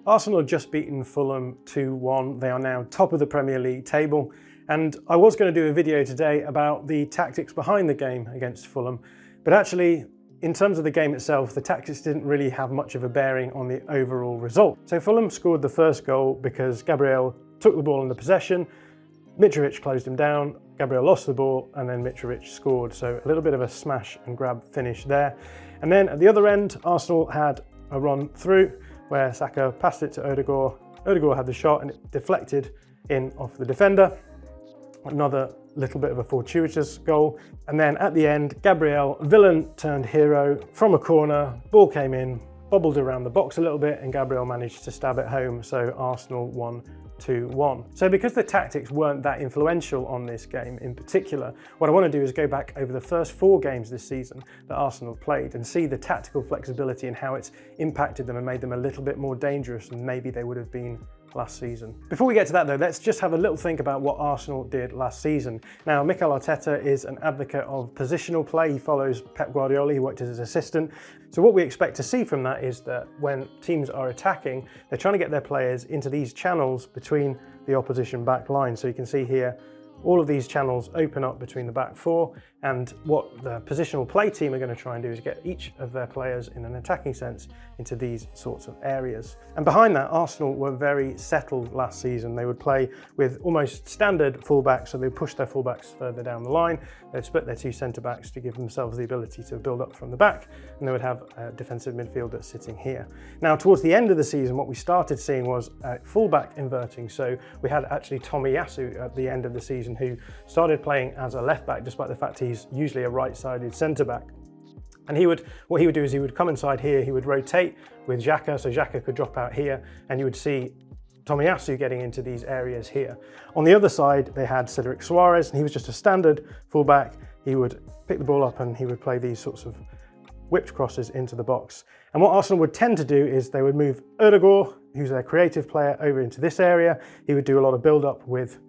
Arsenal have just beaten Fulham 2-1. They are now top of the Premier League table. And I was going to do a video today about the tactics behind the game against Fulham. But actually, in terms of the game itself, the tactics didn't really have much of a bearing on the overall result. So Fulham scored the first goal because Gabriel took the ball in the possession, Mitrovic closed him down, Gabriel lost the ball, and then Mitrovic scored. So a little bit of a smash and grab finish there. And then at the other end, Arsenal had a run through where Saka passed it to Odegaard. Odegaard had the shot and it deflected in off the defender. Another little bit of a fortuitous goal. And then at the end, Gabriel, villain turned hero from a corner, ball came in, bobbled around the box a little bit, and Gabriel managed to stab it home. So Arsenal won 2-1. So because the tactics weren't that influential on this game in particular, what I want to do is go back over the first 4 games this season that Arsenal played and see the tactical flexibility and how it's impacted them and made them a little bit more dangerous than maybe they would have been last season. Before we get to that though, let's just have a little think about what Arsenal did last season. Now, Mikel Arteta is an advocate of positional play. He follows Pep Guardiola, he worked as his assistant. So what we expect to see from that is that when teams are attacking, they're trying to get their players into these channels between the opposition back line. So you can see here, all of these channels open up between the back 4, and what the positional play team are going to try and do is get each of their players in an attacking sense into these sorts of areas. And behind that, Arsenal were very settled last season. They would play with almost standard fullbacks, so they would push their fullbacks further down the line. They'd split their 2 centre-backs to give themselves the ability to build up from the back, and they would have a defensive midfielder sitting here. Now, towards the end of the season, what we started seeing was fullback inverting. So we had actually Tomiyasu at the end of the season who started playing as a left-back, despite the fact he's usually a right-sided centre-back. And what he would do is he would come inside here, he would rotate with Xhaka, so Xhaka could drop out here, and you would see Tomiyasu getting into these areas here. On the other side, they had Cedric Soares, and he was just a standard fullback. He would pick the ball up and he would play these sorts of whipped crosses into the box. And what Arsenal would tend to do is they would move Odegaard, who's their creative player, over into this area. He would do a lot of build-up with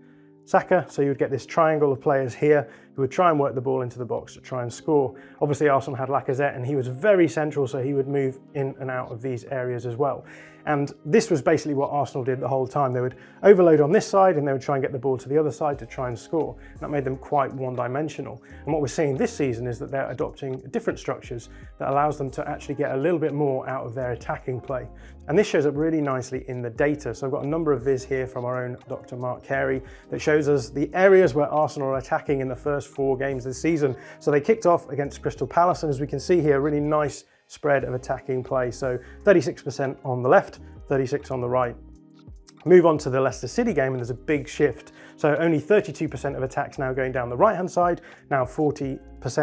Saka, so you would get this triangle of players here who would try and work the ball into the box to try and score. Obviously Arsenal had Lacazette and he was very central, so he would move in and out of these areas as well. And this was basically what Arsenal did the whole time. They would overload on this side and they would try and get the ball to the other side to try and score. That made them quite one-dimensional. And what we're seeing this season is that they're adopting different structures that allows them to actually get a little bit more out of their attacking play. And this shows up really nicely in the data. So I've got a number of viz here from our own Dr. Mark Carey that shows us the areas where Arsenal are attacking in the first 4 games this season. So they kicked off against Crystal Palace, and as we can see here, a really nice spread of attacking play. So 36% on the left, 36% on the right. Move on to the Leicester City game and there's a big shift. So only 32% of attacks now going down the right-hand side. Now 40%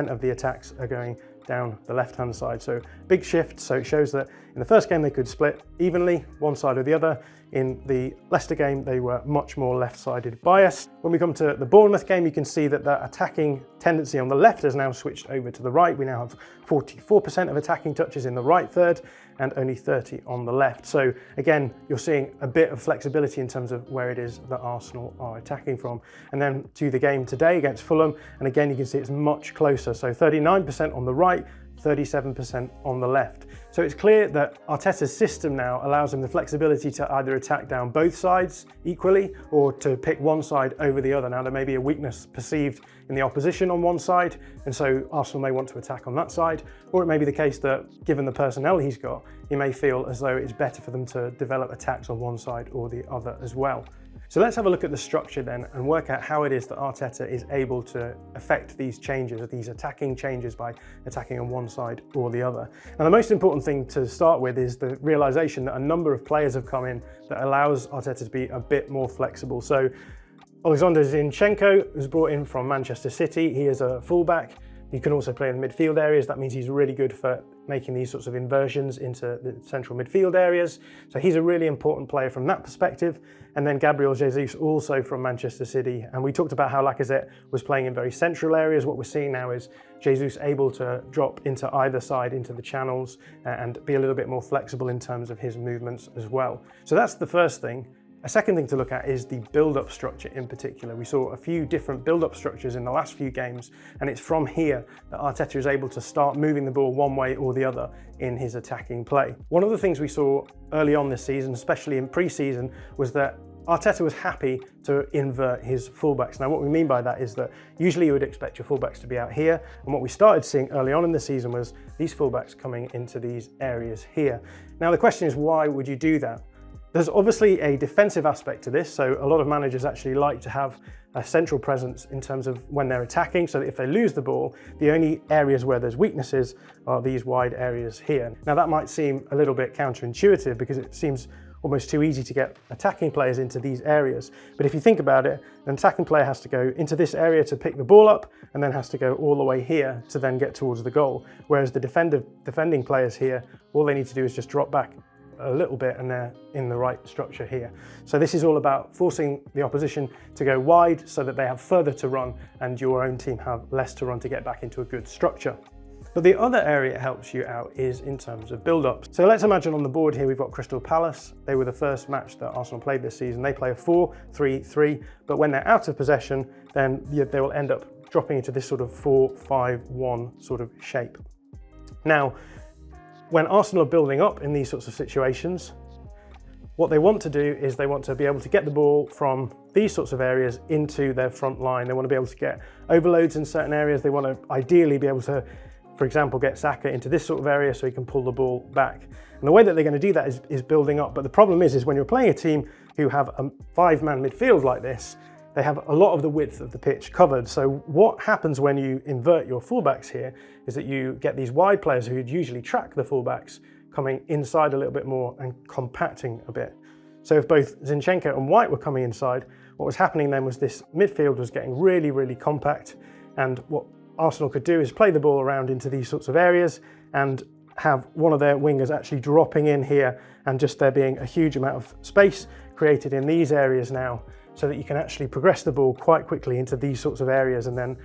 of the attacks are going down the left-hand side. So big shift. So it shows that in the first game they could split evenly, one side or the other. In the Leicester game, they were much more left-sided biased. When we come to the Bournemouth game, you can see that the attacking tendency on the left has now switched over to the right. We now have 44% of attacking touches in the right third and only 30 on the left. So again, you're seeing a bit of flexibility in terms of where it is that Arsenal are attacking from. And then to the game today against Fulham, and again, you can see it's much closer. So 39% on the right, 37% on the left. So it's clear that Arteta's system now allows him the flexibility to either attack down both sides equally or to pick one side over the other. Now there may be a weakness perceived in the opposition on one side, and so Arsenal may want to attack on that side, or it may be the case that given the personnel he's got, he may feel as though it's better for them to develop attacks on one side or the other as well. So let's have a look at the structure then and work out how it is that Arteta is able to affect these changes, these attacking changes by attacking on one side or the other. Now the most important thing to start with is the realization that a number of players have come in that allows Arteta to be a bit more flexible. So Alexander Zinchenko was brought in from Manchester City. He is a fullback. He can also play in the midfield areas. That means he's really good for making these sorts of inversions into the central midfield areas. So he's a really important player from that perspective. And then Gabriel Jesus also from Manchester City. And we talked about how Lacazette was playing in very central areas. What we're seeing now is Jesus able to drop into either side, into the channels, and be a little bit more flexible in terms of his movements as well. So that's the first thing. A second thing to look at is the build-up structure in particular. We saw a few different build-up structures in the last few games, and it's from here that Arteta is able to start moving the ball one way or the other in his attacking play. One of the things we saw early on this season, especially in pre-season, was that Arteta was happy to invert his fullbacks. Now what we mean by that is that usually you would expect your fullbacks to be out here, and what we started seeing early on in the season was these fullbacks coming into these areas here. Now the question is, why would you do that? There's obviously a defensive aspect to this, so a lot of managers actually like to have a central presence in terms of when they're attacking, so that if they lose the ball, the only areas where there's weaknesses are these wide areas here. Now that might seem a little bit counterintuitive because it seems almost too easy to get attacking players into these areas. But if you think about it, an attacking player has to go into this area to pick the ball up and then has to go all the way here to then get towards the goal. Whereas the defending players here, all they need to do is just drop back a little bit and they're in the right structure here. So this is all about forcing the opposition to go wide so that they have further to run and your own team have less to run to get back into a good structure. But the other area it helps you out is in terms of build-up. So let's imagine on the board here we've got Crystal Palace. They were the first match that Arsenal played this season. They play a 4-3-3, but when they're out of possession, then they will end up dropping into this sort of 4-5-1 sort of shape. Now, when Arsenal are building up in these sorts of situations, what they want to do is they want to be able to get the ball from these sorts of areas into their front line. They want to be able to get overloads in certain areas. They want to ideally be able to, for example, get Saka into this sort of area so he can pull the ball back. And the way that they're going to do that is building up. But the problem is when you're playing a team who have a 5-man midfield like this, they have a lot of the width of the pitch covered. So what happens when you invert your fullbacks here is that you get these wide players who'd usually track the fullbacks coming inside a little bit more and compacting a bit. So if both Zinchenko and White were coming inside, what was happening then was this midfield was getting really, really compact. And what Arsenal could do is play the ball around into these sorts of areas and have one of their wingers actually dropping in here, and just there being a huge amount of space created in these areas now, so that you can actually progress the ball quite quickly into these sorts of areas and then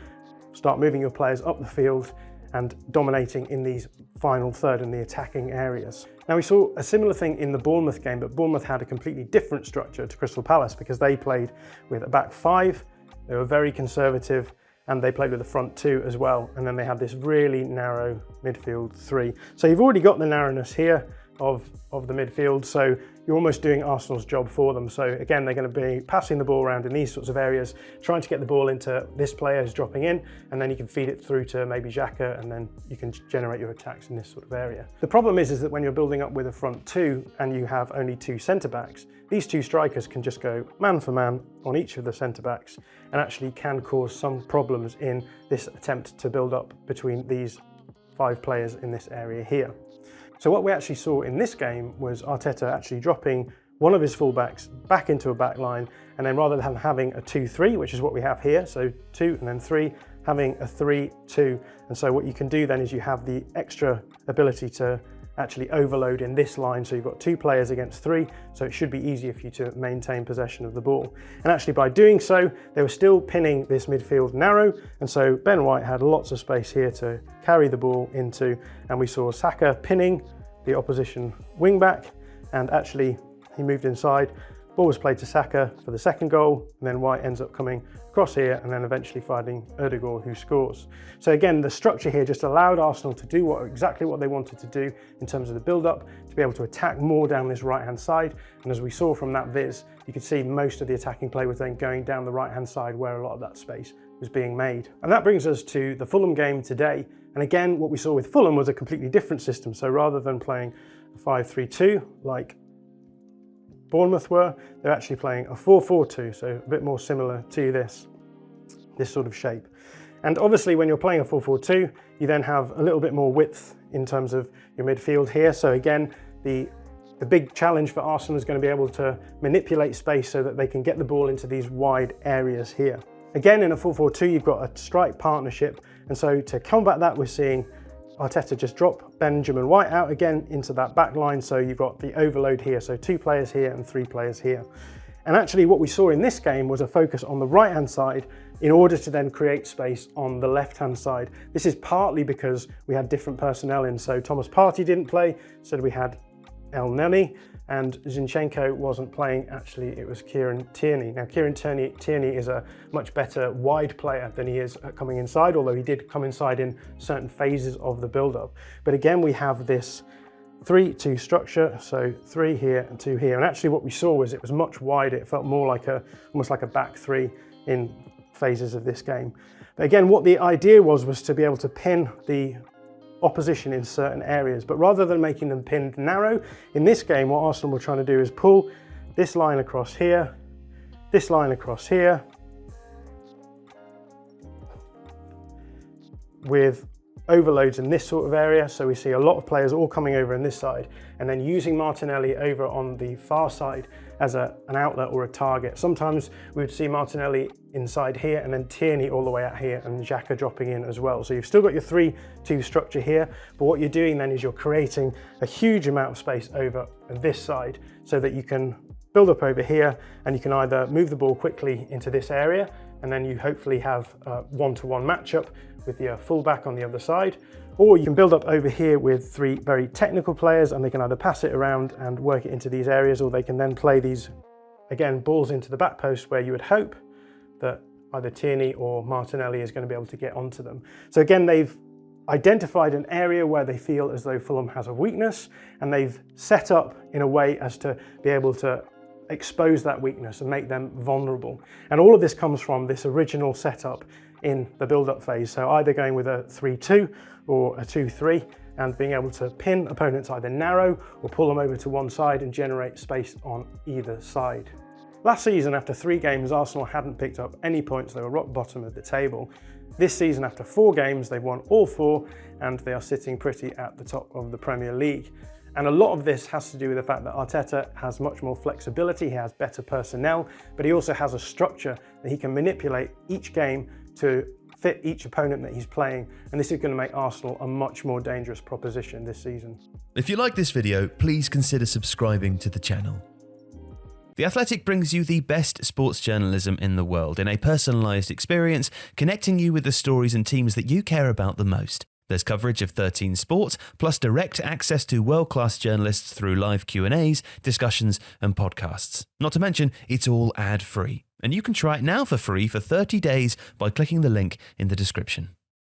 start moving your players up the field and dominating in these final third in the attacking areas. Now we saw a similar thing in the Bournemouth game, but Bournemouth had a completely different structure to Crystal Palace because they played with a back 5, they were very conservative, and they played with the front 2 as well, and then they had this really narrow midfield 3. So you've already got the narrowness here of the midfield, so you're almost doing Arsenal's job for them. So again, they're going to be passing the ball around in these sorts of areas, trying to get the ball into this player who's dropping in, and then you can feed it through to maybe Xhaka, and then you can generate your attacks in this sort of area. The problem is that when you're building up with a front 2 and you have only 2 centre-backs, these 2 strikers can just go man for man on each of the centre-backs and actually can cause some problems in this attempt to build up between these 5 players in this area here. So what we actually saw in this game was Arteta actually dropping one of his fullbacks back into a back line, and then rather than having a 2-3, which is what we have here, so 2 and then 3, having a 3-2. And so what you can do then is you have the extra ability to actually overload in this line, so you've got 2 players against 3, so it should be easier for you to maintain possession of the ball. And actually by doing so, they were still pinning this midfield narrow, and so Ben White had lots of space here to carry the ball into, and we saw Saka pinning the opposition wing back, and actually he moved inside, ball was played to Saka for the second goal, and then White ends up coming across here and then eventually finding Ødegaard, who scores. So again, the structure here just allowed Arsenal to do exactly what they wanted to do in terms of the build-up, to be able to attack more down this right-hand side. And as we saw from that viz, you could see most of the attacking play was then going down the right-hand side where a lot of that space was being made. And that brings us to the Fulham game today. And again, what we saw with Fulham was a completely different system. So rather than playing a 5-3-2 like Bournemouth were, they're actually playing a 4-4-2, so a bit more similar to this sort of shape. And obviously when you're playing a 4-4-2, you then have a little bit more width in terms of your midfield here. So again, the big challenge for Arsenal is going to be able to manipulate space so that they can get the ball into these wide areas here. Again, in a 4-4-2, you've got a strike partnership, and so to combat that, we're seeing Arteta just drop Benjamin White out again into that back line, so you've got the overload here, so 2 players here and 3 players here. And actually what we saw in this game was a focus on the right-hand side in order to then create space on the left-hand side. This is partly because we had different personnel in, so Thomas Partey didn't play, so we had Elneny, and Zinchenko wasn't playing. Actually, it was Kieran Tierney. Now, Kieran Tierney is a much better wide player than he is at coming inside, although he did come inside in certain phases of the build-up. But again, we have this 3-2 structure, so 3 here and 2 here. And actually what we saw was it was much wider. It felt more like almost like a back 3 in phases of this game. But again, what the idea was to be able to pin the opposition in certain areas, but rather than making them pinned narrow, in this game what Arsenal were trying to do is pull this line across here, this line across here, with overloads in this sort of area. So we see a lot of players all coming over on this side and then using Martinelli over on the far side as an outlet or a target. Sometimes we would see Martinelli inside here and then Tierney all the way out here and Xhaka dropping in as well. So you've still got your 3-2 structure here, but what you're doing then is you're creating a huge amount of space over this side so that you can build up over here and you can either move the ball quickly into this area and then you hopefully have a one-to-one matchup with your fullback on the other side, or you can build up over here with 3 very technical players and they can either pass it around and work it into these areas, or they can then play these, again, balls into the back post where you would hope that either Tierney or Martinelli is going to be able to get onto them. So again, they've identified an area where they feel as though Fulham has a weakness, and they've set up in a way as to be able to expose that weakness and make them vulnerable. And all of this comes from this original setup in the build-up phase. So either going with a 3-2 or a 2-3 and being able to pin opponents either narrow or pull them over to one side and generate space on either side. Last season, after 3 games, Arsenal hadn't picked up any points. They were rock bottom of the table. This season, after 4 games, they've won all 4 and they are sitting pretty at the top of the Premier League. And a lot of this has to do with the fact that Arteta has much more flexibility, he has better personnel, but he also has a structure that he can manipulate each game to fit each opponent that he's playing. And this is going to make Arsenal a much more dangerous proposition this season. If you like this video, please consider subscribing to the channel. The Athletic brings you the best sports journalism in the world in a personalised experience, connecting you with the stories and teams that you care about the most. There's coverage of 13 sports, plus direct access to world-class journalists through live Q&As, discussions and podcasts. Not to mention, it's all ad-free. And you can try it now for free for 30 days by clicking the link in the description.